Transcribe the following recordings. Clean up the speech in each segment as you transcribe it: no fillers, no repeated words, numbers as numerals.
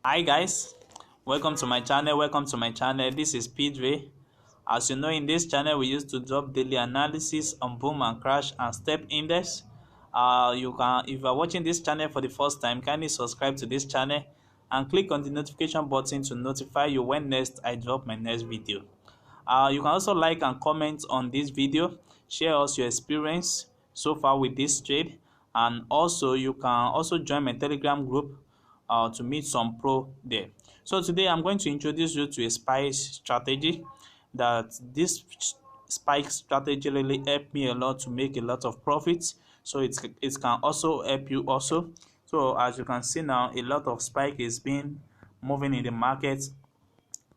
Hi guys, welcome to my channel. This is Pidre. As you know, in this channel we used to drop daily analysis on boom and crash and step index. You can, if you are watching this channel for the first time, kindly subscribe to this channel and click on the notification button to notify you when next I drop my next video. You can also like and comment on this video, share us your experience so far with this trade, and also you can also join my Telegram group to meet some pro there. So today I'm going to introduce you to a spike strategy. That this spike strategy really helped me a lot to make a lot of profits. So it can also help you also. So as you can see now, a lot of spike is being moving in the market,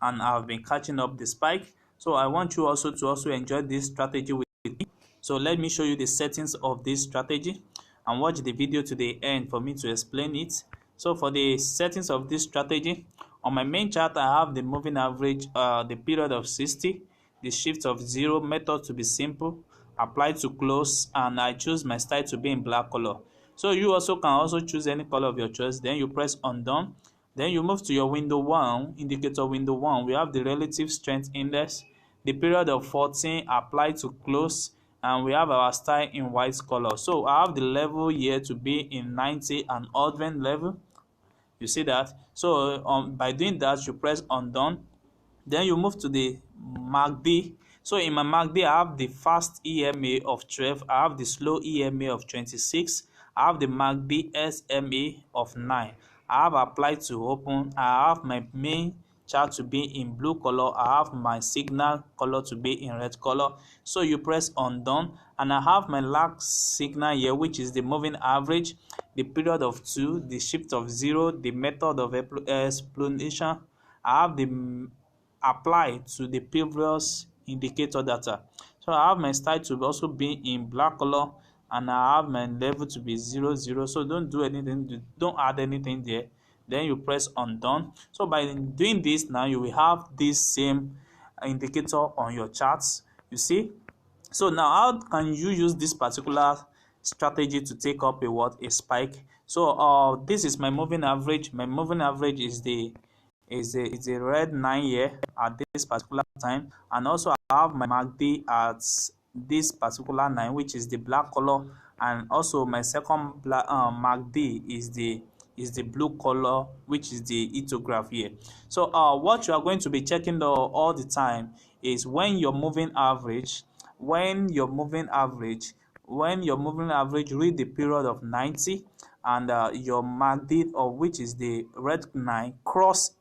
and I've been catching up the spike. So I want you also to enjoy this strategy with me. So let me show you the settings of this strategy and watch the video to the end for me to explain it. So for the settings of this strategy, on my main chart I have the moving average, the period of 60, the shift of 0, method to be simple, apply to close, and I choose my style to be in black color. So you also can also choose any color of your choice. Then you press undone. Then you move to your window 1, indicator window 1. We have the relative strength index, the period of 14, apply to close, and we have our style in white color. So I have the level here to be in 90 and odd level. You see that? So by doing that, you press undone. Then you move to the MACD. So in my MACD, I have the fast EMA of 12, I have the slow EMA of 26, I have the MACD SMA of 9. I have applied to open, I have my main chart to be in blue color, I have my signal color to be in red color. So you press undone, and I have my last signal here, which is the moving average, the period of 2, the shift of 0, the method of explanation. I have the apply to the previous indicator data. So I have my style to also be in black color, and I have my level to be 0 0. So don't do anything, don't add anything there. Then you press undone. So by doing this, now you will have this same indicator on your charts. You see. So now how can you use this particular strategy to take up a spike? So this is my moving average. My moving average is the red 9 here at this particular time, and also I have my MACD at this particular 9, which is the black color, and also my second MACD is the blue color, which is the ethograph here. So what you are going to be checking all the time is when your moving average read the period of 90, and your MACD, or which is the red 9, cross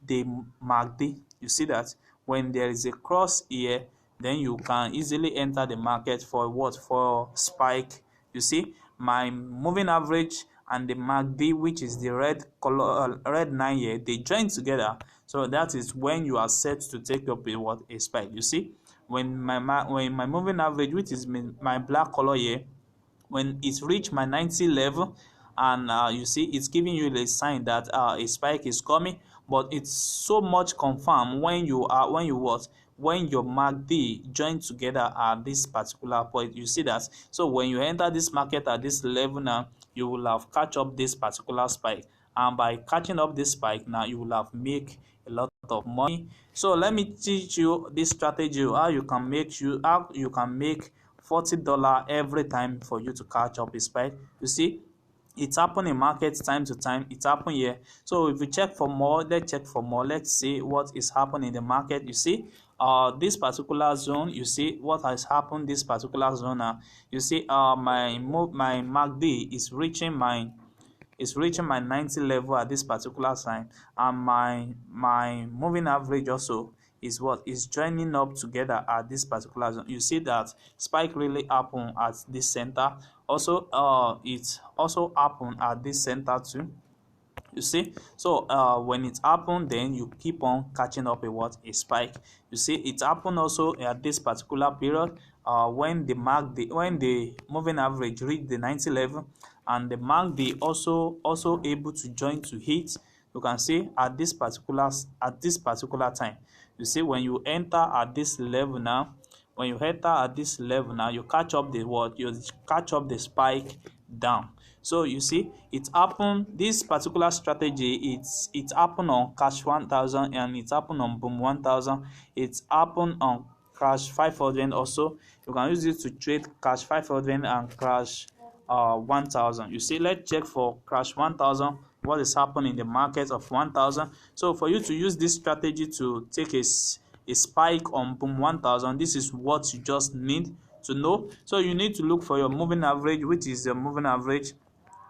the MACD. You see that when there is a cross here, then you can easily enter the market for what? For spike. You see, my moving average and the MACD, which is the red color, red 9 here, they join together. So that is when you are set to take up a spike. You see, when my moving average, which is my black color here, when it reach my 90 level, and you see it's giving you a sign that a spike is coming, but it's so much confirmed when you when your MACD join together at this particular point. You see that. So when you enter this market at this level now, you will have catch up this particular spike, and by catching up this spike now, you will have make a lot of money. So let me teach you this strategy, how you can make $40 every time for you to catch up a spike. You see, it happen in market time to time. It happen here. So if you check for more, let's see what is happening in the market. You see this particular zone, you see what has happened this particular zone now. You see my MACD is reaching my 90 level at this particular time, and my moving average also is joining up together at this particular zone. You see that spike really happen at this center. Also it also happen at this center too. You see. So when it happen, then you keep on catching up a spike. You see, it happen also at this particular period, when the moving average reach the 90 level, and the MACD also able to join to hit. You can see at this particular time. You see, when you enter at this level now, you catch up the spike down. So you see, it happened. This particular strategy, it happened on cash 1000, and it happened on boom 1000. It happened on crash 500 also. You can use it to trade cash 500 and crash 1000. You see, let's check for crash 1000 what is happening in the market of 1000. So for you to use this strategy to take a spike on boom 1000, this is what you just need to know. So you need to look for your moving average, which is the moving average,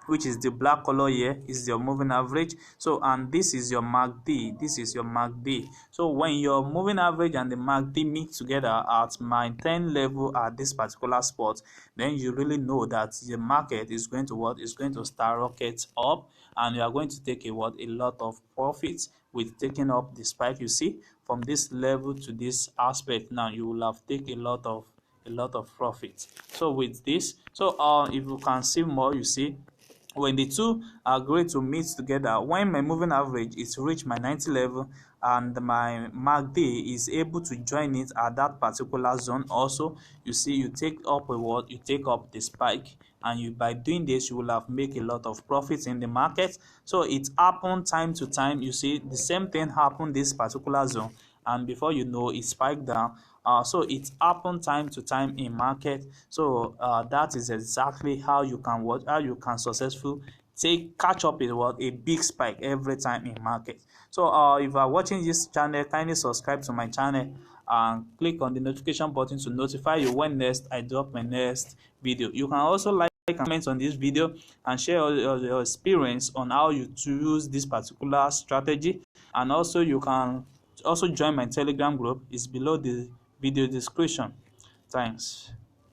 which is the black color here, is your moving average. So, and this is your MACD. This is your MACD. So when your moving average and the MACD meet together at my 10 level at this particular spot, then you really know that the market is going to what is going to start rocket up, and you are going to take a lot of profits with taking up the spike. You see, from this level to this aspect, now you will have take a lot of profit. So with this, so if you can see more, you see, when the two are going to meet together, when my moving average is reach my 90 level and my MACD is able to join it at that particular zone also, you see, you take up you take up the spike, and you, by doing this, you will have make a lot of profits in the market. So it happened time to time. You see, the same thing happened this particular zone, and before you know, it spiked down. So it happen time to time in market. So that is exactly how you can successfully catch up with a big spike every time in market. So if you are watching this channel, kindly subscribe to my channel and click on the notification button to notify you when next I drop my next video. You can also like and comment on this video and share your experience on how you use this particular strategy, and also you can also join my Telegram group. It's below the video description. Thanks.